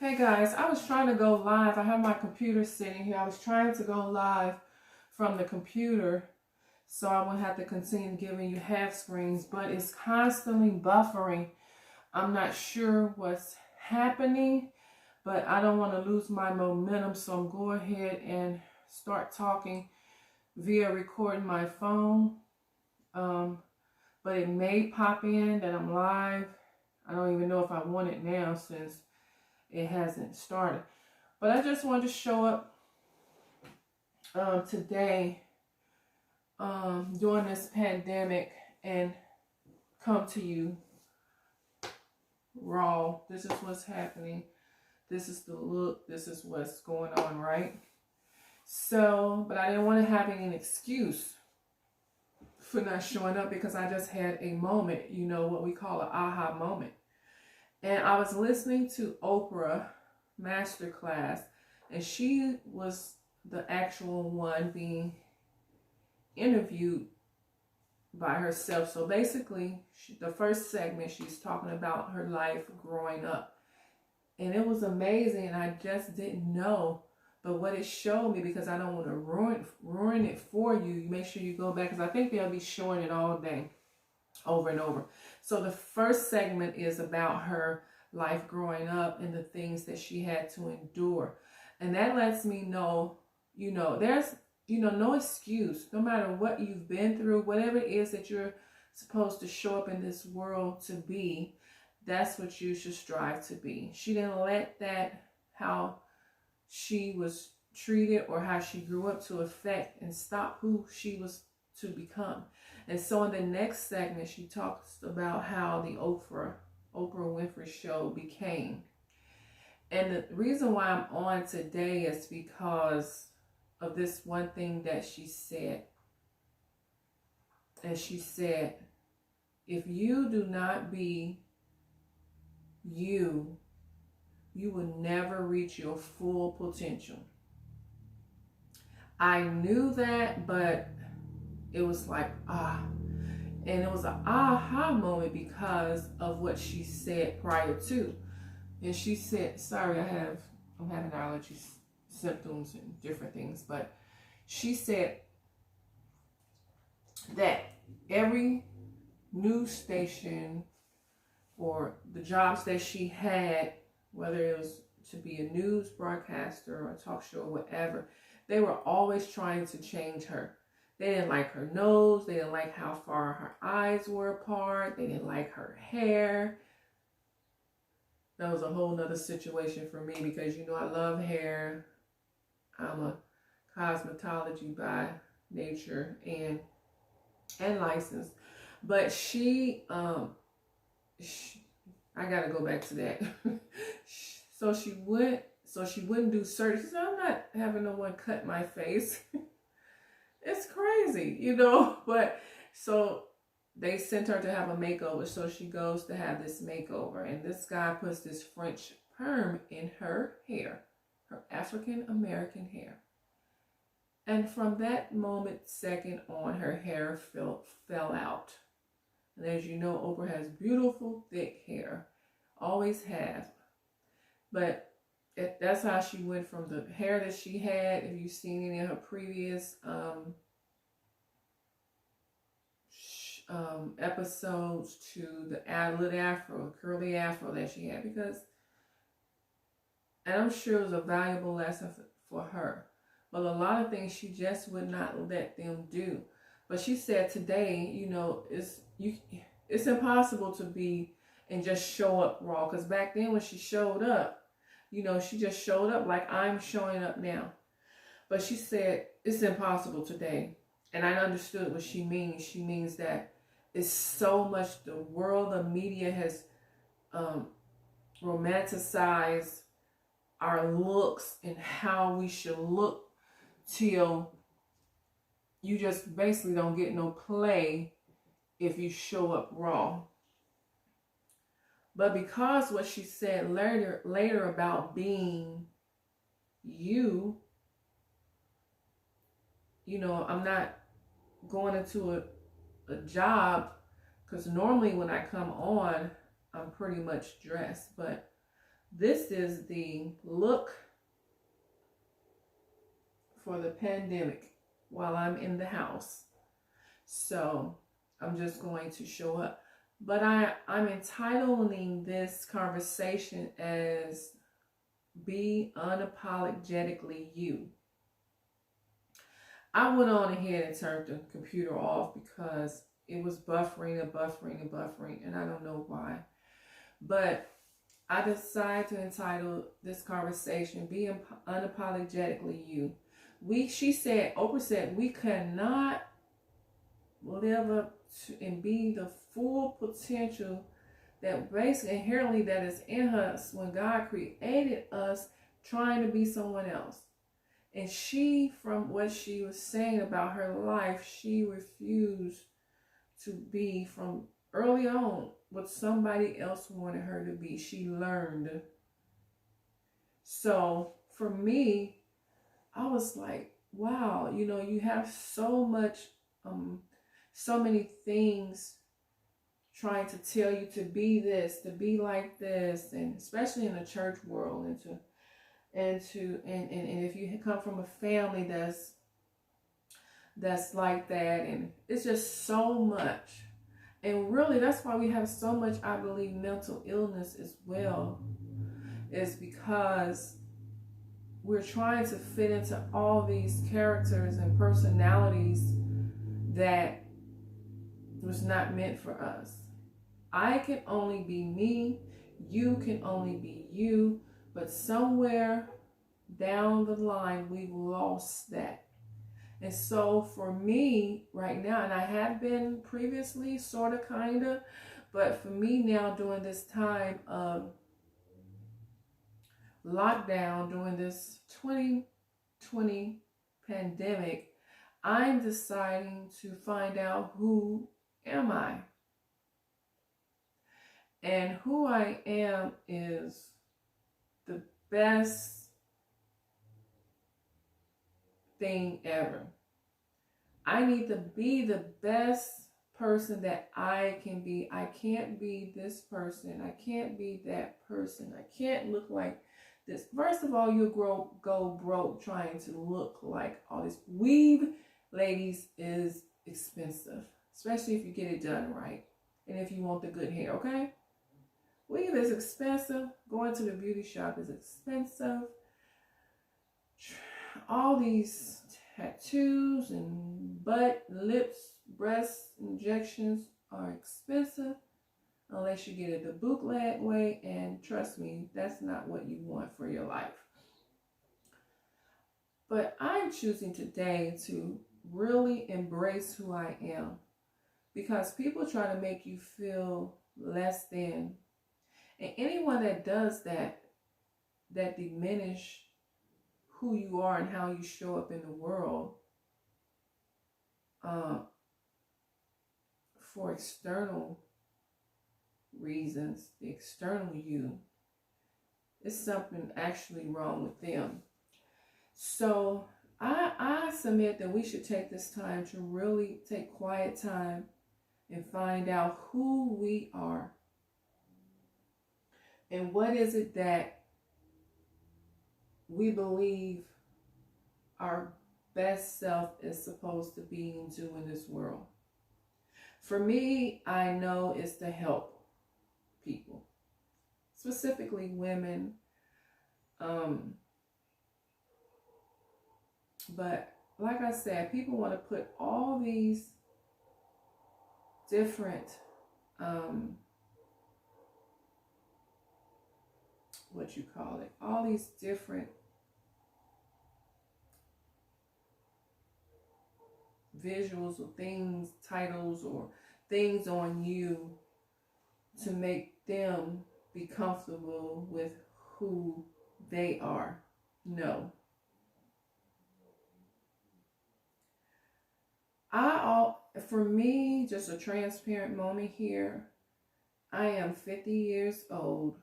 Hey guys, I was trying to go live. I have my computer sitting here. I was trying to go live from the computer so I wouldn't have to continue giving you half screens, but it's constantly buffering. I'm not sure what's happening, but I don't want to lose my momentum, so I'm going ahead and start talking via recording my phone. But it may pop in that I'm live. I don't even know if I want it now since it hasn't started. But I just wanted to show up today during this pandemic and come to you raw. This is what's happening. This is the look. This is what's going on, right? So, but I didn't want to have any excuse for not showing up because I just had a moment, you know, what we call an aha moment. And I was listening to Oprah masterclass, and she was the actual one being interviewed by herself. So basically, the first segment, she's talking about her life growing up. And it was amazing, and I just didn't know. But what it showed me, because I don't want to ruin it for you, you make sure you go back, because I think they'll be showing it all day, over and over. So the first segment is about her life growing up and the things that she had to endure. And that lets me know, you know, there's, you know, no excuse, no matter what you've been through, whatever it is that you're supposed to show up in this world to be, that's what you should strive to be. She didn't let that, how she was treated or how she grew up, to affect and stop who she was to become. And so in the next segment, she talks about how the Oprah Winfrey show became. And the reason why I'm on today is because of this one thing that she said. And she said, if you do not be you, you will never reach your full potential. I knew that, but it was like, and it was an aha moment because of what she said prior to. And she said, sorry, I'm having allergy symptoms and different things, but she said that every news station or the jobs that she had, whether it was to be a news broadcaster or a talk show or whatever, they were always trying to change her. They didn't like her nose. They didn't like how far her eyes were apart. They didn't like her hair. That was a whole nother situation for me because, you know, I love hair. I'm a cosmetology by nature and licensed. But I gotta go back to that. So she wouldn't do surgery. She said, I'm not having no one cut my face. It's crazy, you know. But so they sent her to have a makeover. So she goes to have this makeover. And this guy puts this French perm in her hair, her African American hair. And from that second on, her hair fell out. And as you know, Oprah has beautiful, thick hair. Always has. But that's how she went from the hair that she had. If you've seen any of her previous episodes, to the little afro, curly afro that she had, and I'm sure it was a valuable lesson for her. But a lot of things she just would not let them do. But she said today, you know, it's impossible to be and just show up raw. Because back then when she showed up, you know, she just showed up like I'm showing up now. But she said it's impossible today. And I understood what she means. She means that it's so much, the world of media has romanticized our looks and how we should look, till you just basically don't get no play if you show up raw. But because what she said later about being you, you know, I'm not going into a job, because normally when I come on, I'm pretty much dressed. But This is the look for the pandemic while I'm in the house. So I'm just going to show up. But I'm entitling this conversation as Be Unapologetically You. I went on ahead and turned the computer off because it was buffering and buffering and buffering, and I don't know why. But I decided to entitle this conversation Be Unapologetically You. Oprah said, we cannot live up to and be the full potential that basically inherently that is in us when God created us trying to be someone else. And she, from what she was saying about her life, she refused to be from early on what somebody else wanted her to be. She learned. So for me, I was like, wow, you have so much, so many things trying to tell you to be this, to be like this, and especially in the church world, and if you come from a family that's like that, and it's just so much. And really, that's why we have so much, I believe, mental illness as well, is because we're trying to fit into all these characters and personalities that was not meant for us. I can only be me, you can only be you, but somewhere down the line, we've lost that. And so for me right now, and I have been previously sort of kind of, but for me now during this time of lockdown, during this 2020 pandemic, I'm deciding to find out who am I? And who I am is the best thing ever. I need to be the best person that I can be. I can't be this person. I can't be that person. I can't look like this. First of all, you'll go broke trying to look like all this. Weave, ladies, is expensive, especially if you get it done right and if you want the good hair, okay? Weave is expensive. Going to the beauty shop is expensive. All these tattoos and butt, lips, breast injections are expensive unless you get it the bootleg way, and trust me, that's not what you want for your life. But I'm choosing today to really embrace who I am, because people try to make you feel less than. And anyone that does that diminish who you are and how you show up in the world for external reasons, the external you, is something actually wrong with them. So I submit that we should take this time to really take quiet time and find out who we are. And what is it that we believe our best self is supposed to be and do in this world? For me, I know it's to help people, specifically women. But like I said, people want to put all these different all these different visuals or things, titles or things on you to make them be comfortable with who they are. No. For me, just a transparent moment here, I am 50 years old,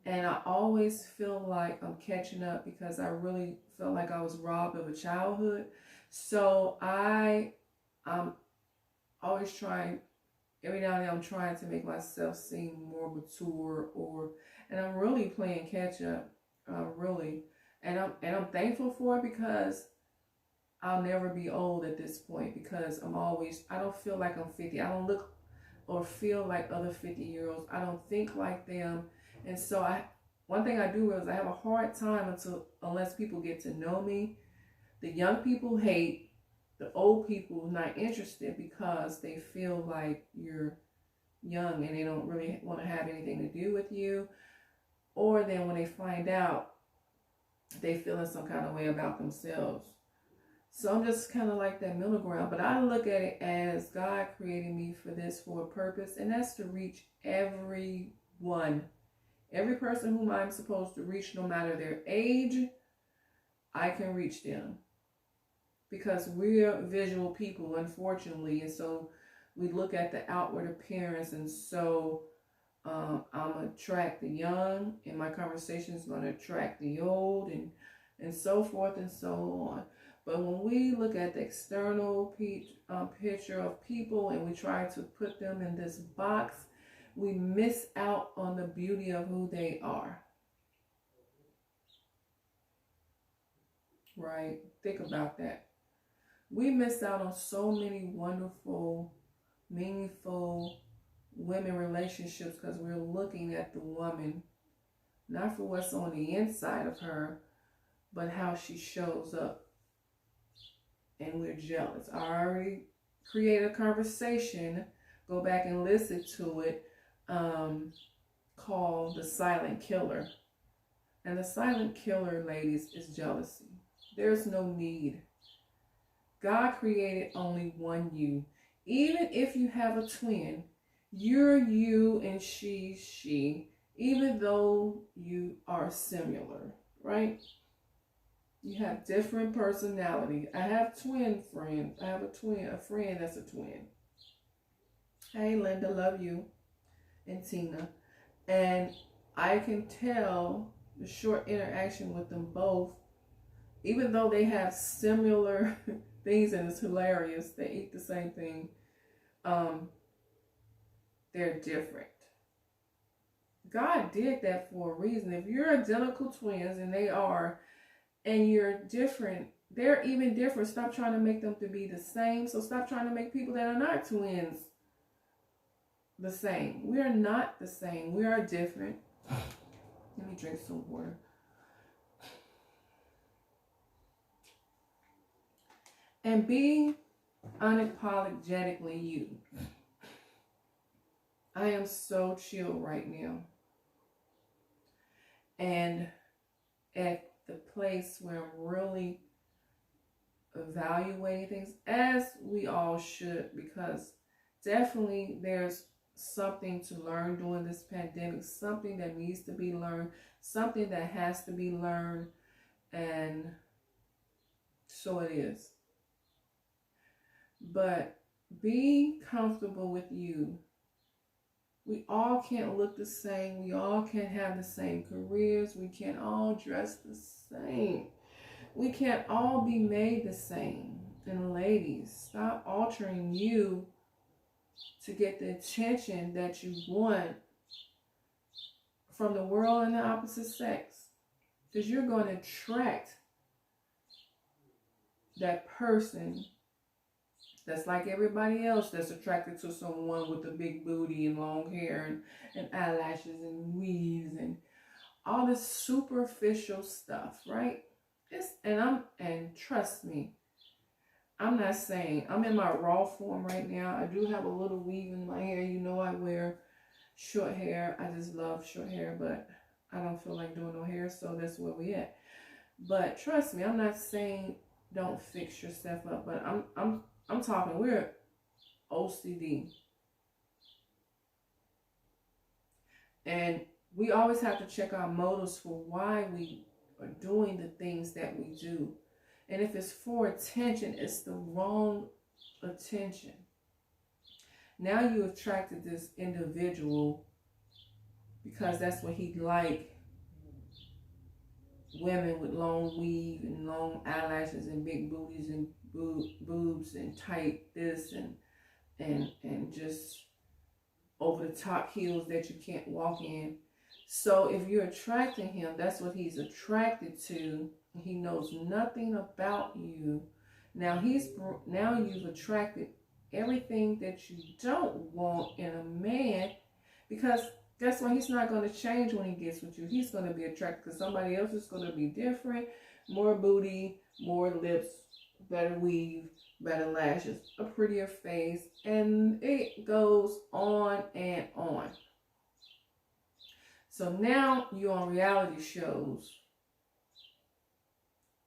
and I always feel like I'm catching up because I really felt like I was robbed of a childhood. So I'm always trying every now and then I'm trying to make myself seem more mature, and I'm really playing catch up, really, and I'm thankful for it, because I'll never be old at this point, because I don't feel like I'm 50. I don't look or feel like other 50-year-olds. I don't think like them. And so one thing I do is I have a hard time unless people get to know me. The young people hate, the old people not interested, because they feel like you're young and they don't really want to have anything to do with you. Or then when they find out, they feel in some kind of way about themselves. So I'm just kind of like that middle ground. But I look at it as God created me for a purpose, and that's to reach everyone. Every person whom I'm supposed to reach, no matter their age, I can reach them. Because we're visual people, unfortunately, and so we look at the outward appearance, and so I'm going to attract the young, and my conversation is going to attract the old, and so forth and so on. But when we look at the external picture of people and we try to put them in this box, we miss out on the beauty of who they are. Right? Think about that. We miss out on so many wonderful, meaningful women relationships because we're looking at the woman, not for what's on the inside of her, but how she shows up. And we're jealous. I already created a conversation. Go back and listen to it. Called The Silent Killer. And the silent killer, ladies, is jealousy. There's no need. God created only one you. Even if you have a twin, you're you and she's she, even though you are similar, right? You have different personality. I have twin friends. I have a friend that's a twin. Hey, Linda, love you. And Tina. And I can tell the short interaction with them both, even though they have similar things and it's hilarious, they eat the same thing, they're different. God did that for a reason. If you're identical twins, and they are, and you're different, they're even different. Stop trying to make them to be the same. So stop trying to make people that are not twins the same. We are not the same. We are different. Let me drink some water. And be unapologetically you. I am so chill right now. And at the place where I'm really evaluating things, as we all should, because definitely there's something to learn during this pandemic, something that needs to be learned, something that has to be learned, and so it is. But be comfortable with you. We all can't look the same. We all can't have the same careers. We can't all dress the same. We can't all be made the same. And ladies, stop altering you to get the attention that you want from the world and the opposite sex. Because you're going to attract that person that's like everybody else that's attracted to someone with a big booty and long hair and eyelashes and weaves and all this superficial stuff, right? And trust me, I'm not saying, I'm in my raw form right now. I do have a little weave in my hair. You know, I wear short hair. I just love short hair, but I don't feel like doing no hair, so that's where we at. But trust me, I'm not saying don't fix yourself up, but I'm talking, we're OCD. And we always have to check our motives for why we are doing the things that we do. And if it's for attention, it's the wrong attention. Now you attracted this individual because that's what he liked. Women with long weave and long eyelashes and big booties and boobs and tight this and just over the top heels that you can't walk in. So if you're attracting him, that's what he's attracted to. He knows nothing about you. Now you've attracted everything that you don't want in a man, because guess what? He's not going to change when he gets with you. He's going to be attracted to somebody else. It's going to be different. More booty, more lips, better weave, better lashes, a prettier face, and it goes on and on. So now you're on reality shows,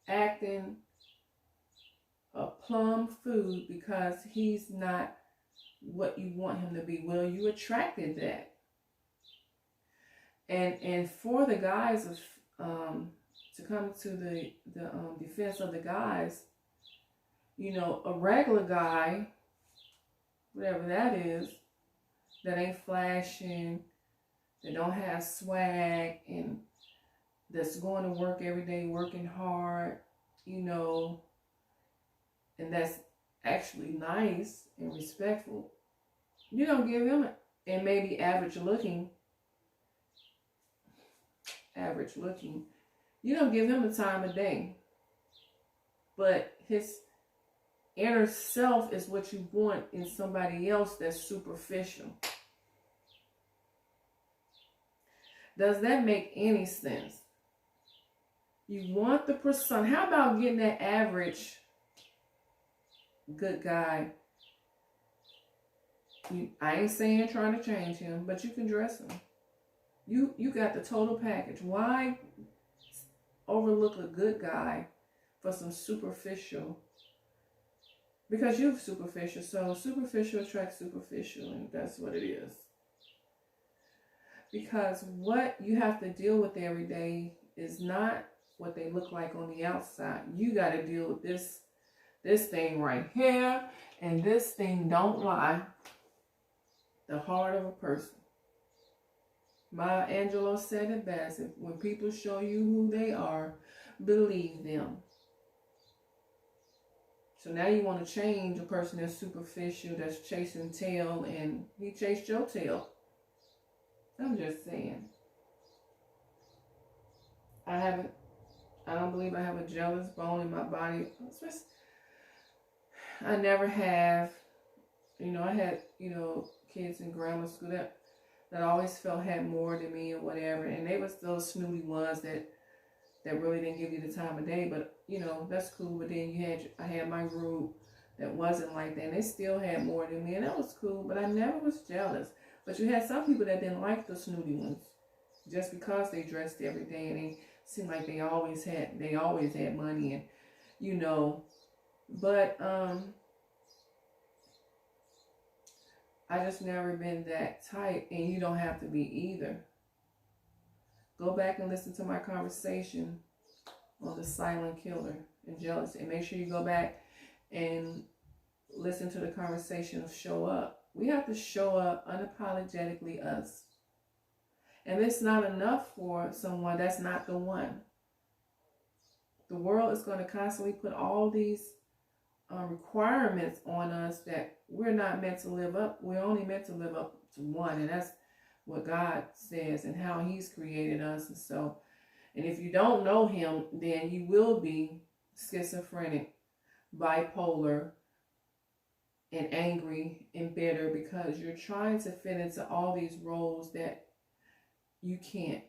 acting a plum food because he's not what you want him to be. Well, you attracted that. And for the guys of to come to the defense of the guys, you know, a regular guy, whatever that is, that ain't flashing, that don't have swag, and that's going to work every day, working hard, you know, and that's actually nice and respectful, you don't give him, and maybe average looking, you don't give him the time of day. But his inner self is what you want in somebody else that's superficial. Does that make any sense? You want the persona. How about getting that average good guy? I ain't saying trying to change him, but you can dress him. You got the total package. Why overlook a good guy for some superficial? Because you're superficial, so superficial attracts superficial, and that's what it is. Because what you have to deal with every day is not what they look like on the outside. You got to deal with this thing right here, and this thing don't lie. The heart of a person. Maya Angelou said it best: when people show you who they are, believe them. So now you want to change a person that's superficial, that's chasing tail, and he chased your tail. I'm just saying. I don't believe I have a jealous bone in my body. I never have. You know, I had, you know, kids in grammar school that always felt had more than me or whatever. And they was those snooty ones that really didn't give you the time of day. But, you know, that's cool. But then I had my group that wasn't like that. And they still had more than me. And that was cool. But I never was jealous. But you had some people that didn't like the snooty ones. Just because they dressed every day and they seemed like they always had money, and, you know. But I just never been that type, and you don't have to be either. Go back and listen to my conversation on the silent killer and jealousy. And make sure you go back and listen to the conversation of show up. We have to show up unapologetically us. And it's not enough for someone that's not the one. The world is going to constantly put all these requirements on us that we're not meant to live up. We're only meant to live up to one, and that's what God says and how He's created us. And if you don't know Him, then you will be schizophrenic, bipolar, and angry and bitter, because you're trying to fit into all these roles that you can't.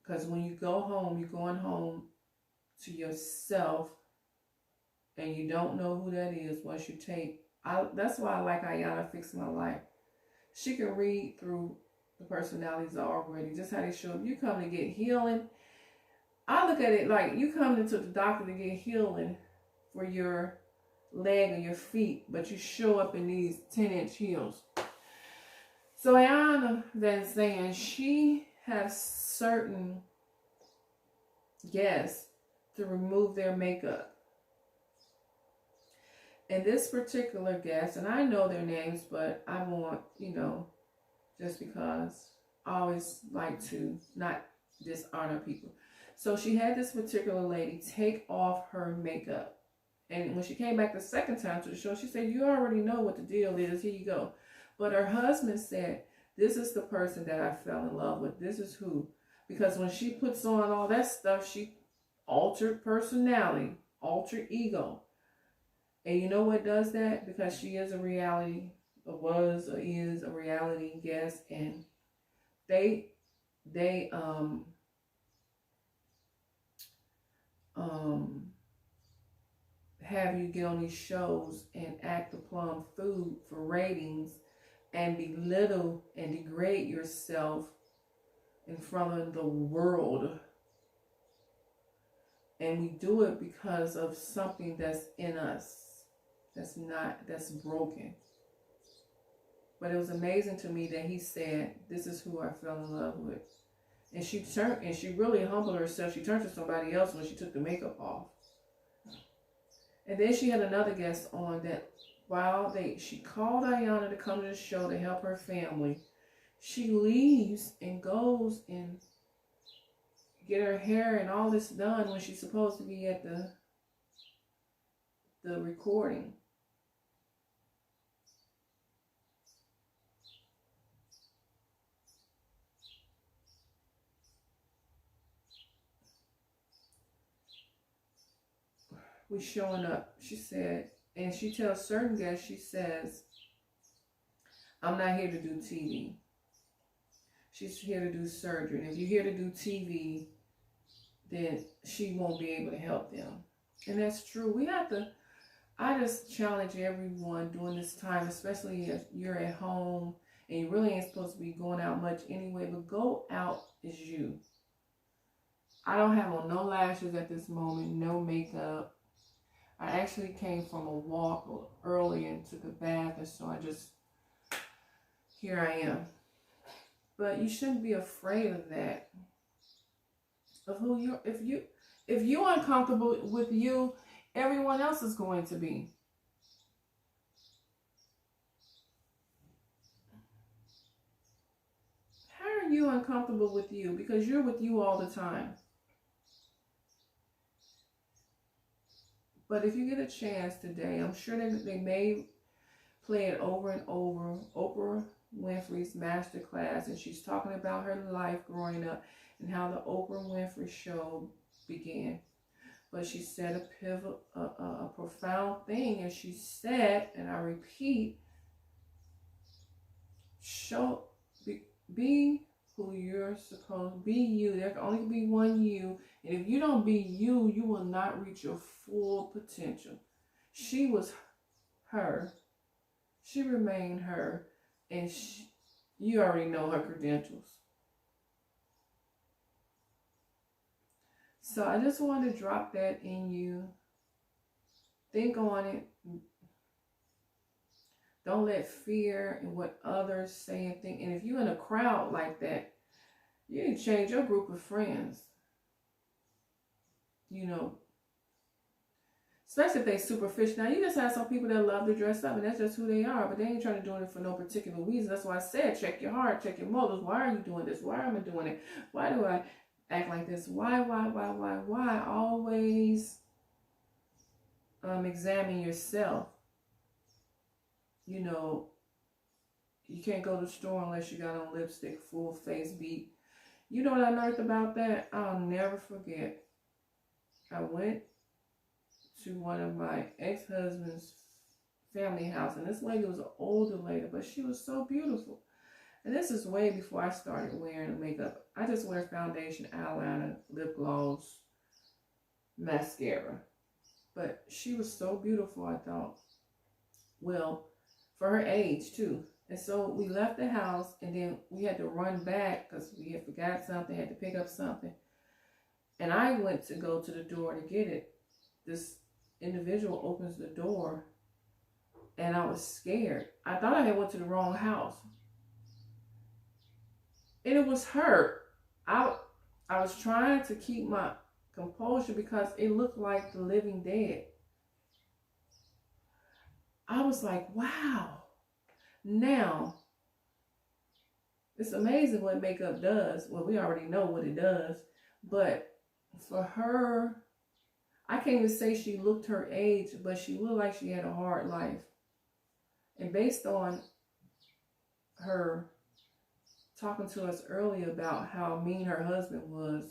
Because when you go home, you're going home to yourself, and you don't know who that is once you take. That's why I like Ayanna Fix My Life. She can read through the personalities already, just how they show up. You come to get healing. I look at it like you come into the doctor to get healing for your leg or your feet, but you show up in these 10-inch heels. So Ayanna then saying she has certain guests to remove their makeup. And this particular guest, and I know their names, but I want, you know, just because I always like to not dishonor people. So she had this particular lady take off her makeup. And when she came back the second time to the show, she said, you already know what the deal is. Here you go. But her husband said, this is the person that I fell in love with. This is who. Because when she puts on all that stuff, she altered personality, altered ego. And you know what does that? Because she is a reality, or was, or is a reality guest. And they have you get on these shows and act the plum food for ratings and belittle and degrade yourself in front of the world. And we do it because of something that's in us, that's broken. But it was amazing to me that he said, this is who I fell in love with. And she really humbled herself. She turned to somebody else when she took the makeup off. And then she had another guest on that while she called Ayana to come to the show to help her family. She leaves and goes and get her hair and all this done when she's supposed to be at the recording. We showing up, she said, and she tells certain guests, she says, I'm not here to do TV. She's here to do surgery. And if you're here to do TV, then she won't be able to help them. And that's true. I just challenge everyone during this time, especially if you're at home and you really ain't supposed to be going out much anyway, but go out as you. I don't have on no lashes at this moment, no makeup. I actually came from a walk early and took a bath, and so here I am. But you shouldn't be afraid of that. Of who you, if you're uncomfortable with you, everyone else is going to be. How are you uncomfortable with you? Because you're with you all the time. But if you get a chance today, I'm sure they may play it over and over. Oprah Winfrey's masterclass, and she's talking about her life growing up and how the Oprah Winfrey show began. But she said a profound thing, and she said, and I repeat, be who you're supposed to be. You. There can only be one you, and if you don't be you, you will not reach your full potential. She was her. She remained her, and you already know her credentials. So I just want to drop that in you. Think on it. Don't let fear and what others say and think. And if you're in a crowd like that, you need to change your group of friends. You know, especially if they superficial. Now, you just have some people that love to dress up, and that's just who they are. But they ain't trying to do it for no particular reason. That's why I said, check your heart, check your motives. Why are you doing this? Why am I doing it? Why do I act like this? Why? Always examine yourself. You know, you can't go to the store unless you got on lipstick, full face beat. You know what I learned about that? I'll never forget. I went to one of my ex-husband's family house, and this lady was an older lady, but she was so beautiful. And this is way before I started wearing makeup. I just wear foundation, eyeliner, lip gloss, mascara. But she was so beautiful, I thought. Well, for her age, too. And so we left the house, and then we had to run back because we had forgot something, had to pick up something. And I went to go to the door to get it. This individual opens the door, and I was scared. I thought I had went to the wrong house. And it was her. I was trying to keep my composure because it looked like the living dead. I was like, wow. Now, it's amazing what makeup does. Well, we already know what it does. But for her, I can't even say she looked her age, but she looked like she had a hard life. And based on her talking to us earlier about how mean her husband was,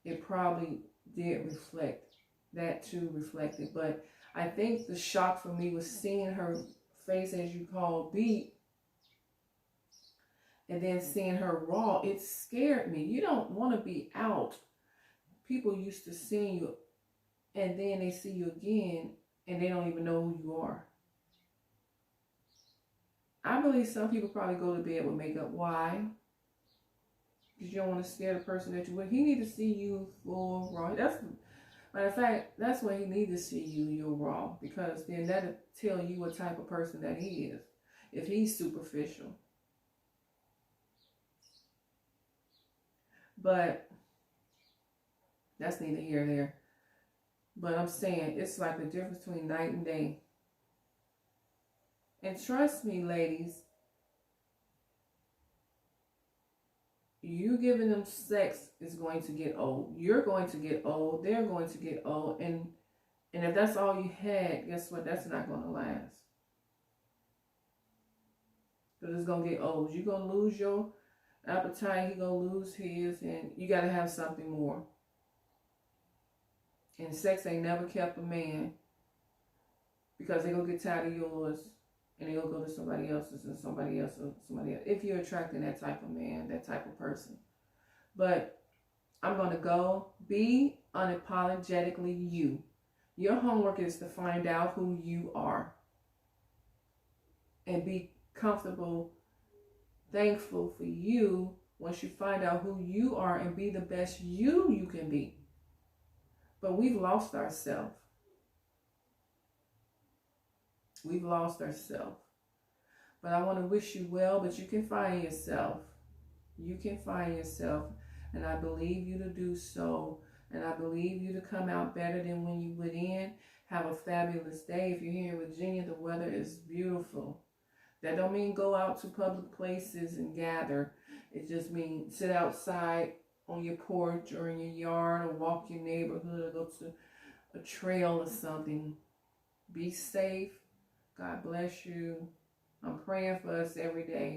it probably did reflect that too, reflected. But I think the shock for me was seeing her face, as you call, beat, and then seeing her raw. It scared me. You don't want to be out. People used to see you, and then they see you again, and they don't even know who you are. I believe some people probably go to bed with makeup. Why? Because you don't want to scare the person that you with. He need to see you full raw. That's, matter of fact, that's when he need to see you, you're raw. Because then that'll tell you what type of person that he is. If he's superficial. But that's neither here nor there. But I'm saying it's like the difference between night and day. And trust me, ladies, you giving them sex is going to get old. You're going to get old. They're going to get old. And if that's all you had, guess what? That's not going to last. Because it's going to get old. You're going to lose your appetite. He's going to lose his. And you got to have something more. And sex ain't never kept a man. Because they're going to get tired of yours. And they'll go to somebody else's and somebody else and somebody else. If you're attracting that type of man, that type of person. But I'm going to go. Be unapologetically you. Your homework is to find out who you are. And be comfortable, thankful for you once you find out who you are and be the best you can be. But we've lost ourselves. We've lost ourselves. But I want to wish you well, but you can find yourself. You can find yourself. And I believe you to do so. And I believe you to come out better than when you went in. Have a fabulous day. If you're here in Virginia, the weather is beautiful. That don't mean go out to public places and gather. It just means sit outside on your porch or in your yard or walk your neighborhood or go to a trail or something. Be safe. God bless you. I'm praying for us every day.